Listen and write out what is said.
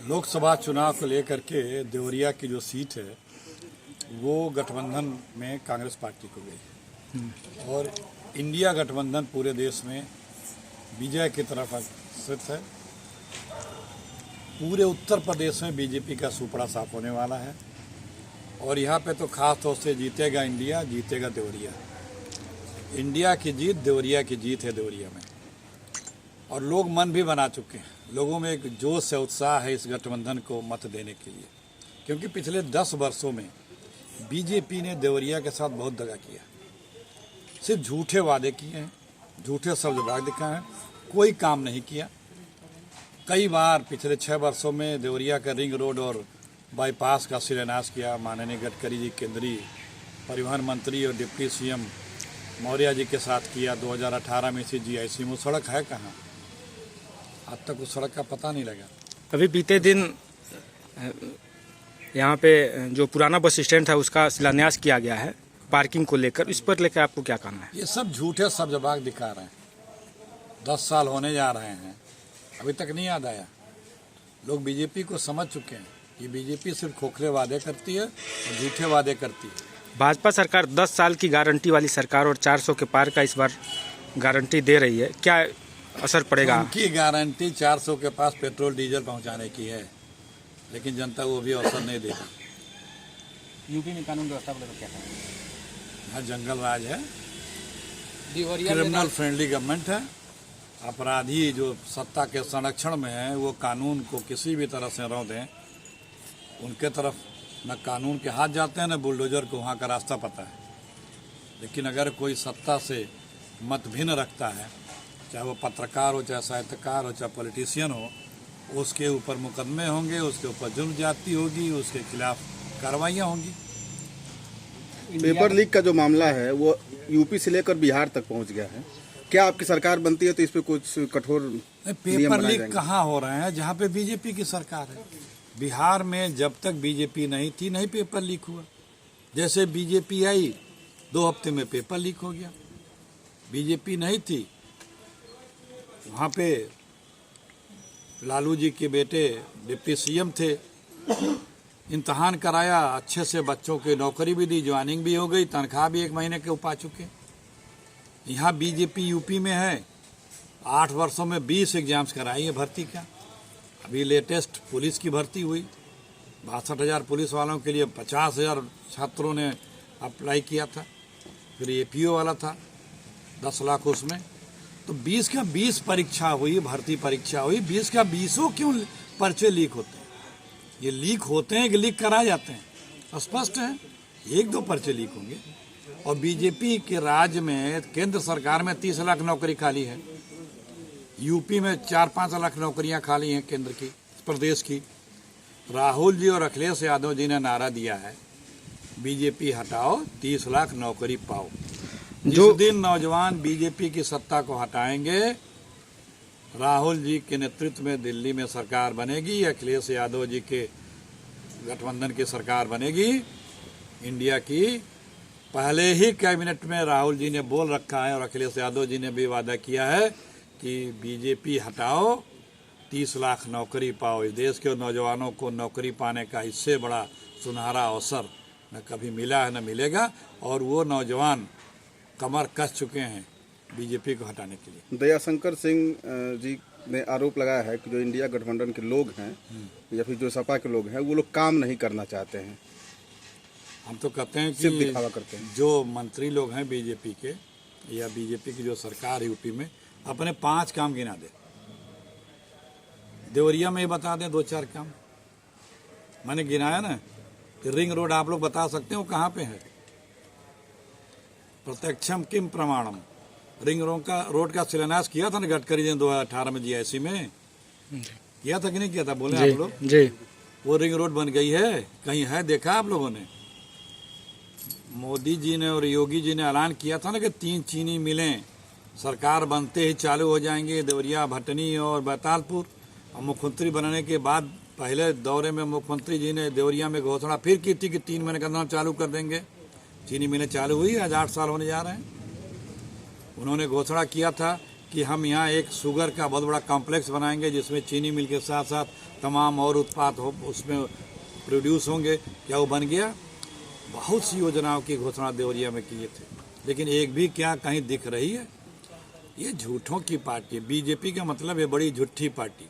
लोकसभा चुनाव को लेकर के देवरिया की जो सीट है वो गठबंधन में कांग्रेस पार्टी को गई और इंडिया गठबंधन पूरे देश में विजय की तरफ अग्रसर है। पूरे उत्तर प्रदेश में बीजेपी का सुपड़ा साफ होने वाला है और यहाँ पे तो खास तौर से जीतेगा इंडिया, जीतेगा देवरिया। इंडिया की जीत देवरिया की जीत है देवरिया में, और लोग मन भी बना चुके हैं। लोगों में एक जोश है, उत्साह है इस गठबंधन को मत देने के लिए, क्योंकि पिछले 10 वर्षों में बीजेपी ने देवरिया के साथ बहुत दगा किया। सिर्फ झूठे वादे किए हैं, झूठे शब्द दिखाए हैं, कोई काम नहीं किया। कई बार पिछले 6 वर्षों में देवरिया का रिंग रोड और बाईपास का शिलान्यास किया माननीय गडकरी जी, केंद्रीय परिवहन मंत्री और डिप्टी सीएम मौर्य जी के साथ किया। 2018 में इसी जीआईसी में सड़क है कहाँ, आज तक उस सड़क का पता नहीं लगा। अभी बीते दिन यहाँ पे जो पुराना बस स्टैंड था उसका शिलान्यास किया गया है पार्किंग को लेकर, इस पर लेकर आपको क्या कहना है? ये सब झूठे सब जवाब दिखा रहे हैं। 10 साल होने जा रहे हैं, अभी तक नहीं याद आया। लोग बीजेपी को समझ चुके हैं कि बीजेपी सिर्फ खोखले वादे करती है और झूठे वादे करती है। भाजपा सरकार 10 साल की गारंटी वाली सरकार और 400 के पार का इस बार गारंटी दे रही है, क्या असर पड़ेगा? उनकी गारंटी 400 के पास पेट्रोल डीजल पहुंचाने की है, लेकिन जनता वो भी अवसर नहीं देगी। यूपी में कानून व्यवस्था को लेकर क्या है? यहाँ जंगल राज है, क्रिमिनल फ्रेंडली गवर्नमेंट है। अपराधी जो सत्ता के संरक्षण में है वो कानून को किसी भी तरह से रौंद दें, उनके तरफ न कानून के हाथ जाते हैं न बुलडोजर को वहाँ का रास्ता पता है। लेकिन अगर कोई सत्ता से मत भिन्न रखता है, चाहे वो पत्रकार हो, चाहे साहित्यकार हो, चाहे पॉलिटिशियन हो, उसके ऊपर मुकदमे होंगे, उसके ऊपर जुर्म ज्यादती होगी, उसके खिलाफ कार्रवाइयाँ होंगी। पेपर लीक का जो मामला है वो यूपी से लेकर बिहार तक पहुंच गया है। क्या आपकी सरकार बनती है तो इस पे कुछ कठोर पेपर लीक कहाँ हो रहे हैं जहाँ पे बीजेपी की सरकार है? बिहार में जब तक बीजेपी नहीं थी नहीं पेपर लीक हुआ। जैसे बीजेपी आई 2 हफ्ते में पेपर लीक हो गया। बीजेपी नहीं थी, वहाँ पे लालू जी के बेटे डिप्टी सीएम थे, इम्तहान कराया, अच्छे से बच्चों की नौकरी भी दी, ज्वाइनिंग भी हो गई, तनख्वाह भी 1 महीने के पा चुके। यहाँ बीजेपी यूपी में है, 8 वर्षों में 20 एग्जाम्स कराई है भर्ती का। अभी लेटेस्ट पुलिस की भर्ती हुई, 62,000 पुलिस वालों के लिए 50,000 छात्रों ने अप्लाई किया था। फिर एपीओ वाला था 10 लाख उसमें, तो 20 का 20 परीक्षा हुई, भर्ती परीक्षा हुई। 20 का 20 क्यों पर्चे लीक होते हैं? ये लीक होते हैं कि लीक कराए जाते हैं? स्पष्ट है, 1-2 पर्चे लीक होंगे। और बीजेपी के राज्य में केंद्र सरकार में 30 लाख नौकरी खाली है, यूपी में 4-5 लाख नौकरियां खाली हैं केंद्र की, प्रदेश की। राहुल जी और अखिलेश यादव जी ने नारा दिया है बीजेपी हटाओ 30 लाख नौकरी पाओ। जिस दिन नौजवान बीजेपी की सत्ता को हटाएंगे, राहुल जी के नेतृत्व में दिल्ली में सरकार बनेगी, अखिलेश यादव जी के गठबंधन की सरकार बनेगी इंडिया की। पहले ही कैबिनेट में राहुल जी ने बोल रखा है और अखिलेश यादव जी ने भी वादा किया है कि बीजेपी हटाओ 30 लाख नौकरी पाओ। इस देश के नौजवानों को नौकरी पाने का इससे बड़ा सुनहरा अवसर न कभी मिला है न मिलेगा, और वो नौजवान कमर कस चुके हैं बीजेपी को हटाने के लिए। दयाशंकर सिंह जी ने आरोप लगाया है कि जो इंडिया गठबंधन के लोग हैं या फिर जो सपा के लोग हैं वो लोग काम नहीं करना चाहते हैं। हम तो कहते हैं सिर्फ कि दिखावा करते हैं। जो मंत्री लोग हैं बीजेपी के या बीजेपी की जो सरकार है यूपी में, अपने 5 काम गिना दे। देवरिया में ही बता दें 2-4 काम। मैंने गिनाया ना, रिंग रोड आप लोग बता सकते हो कहाँ पे है? प्रत्यक्षम किम प्रमाणम। रिंग रोड का शिलान्यास किया था ना गडकरी जी ने 2018 में जीआईसी में, किया था कि नहीं किया था? बोले आप लोग जी। वो रिंग रोड बन गई है, कहीं है देखा आप लोगों ने? मोदी जी ने और योगी जी ने ऐलान किया था ना कि 3 चीनी मिलें सरकार बनते ही चालू हो जाएंगे, देवरिया, भटनी और बैतालपुर। और मुख्यमंत्री बनने के बाद पहले दौरे में मुख्यमंत्री जी ने देवरिया में घोषणा फिर की थी कि 3 महीने के अंदर चालू कर देंगे। चीनी मिलें चालू हुई, आज 8 साल होने जा रहे हैं। उन्होंने घोषणा किया था कि हम यहाँ एक शुगर का बहुत बड़ा कॉम्प्लेक्स बनाएंगे जिसमें चीनी मिल के साथ साथ तमाम और उत्पाद हो उसमें प्रोड्यूस होंगे। क्या वो बन गया? बहुत सी योजनाओं की घोषणा देवरिया में किए थे, लेकिन एक भी क्या कहीं दिख रही है? ये झूठों की पार्टी है। बीजेपी का मतलब है बड़ी झूठी पार्टी।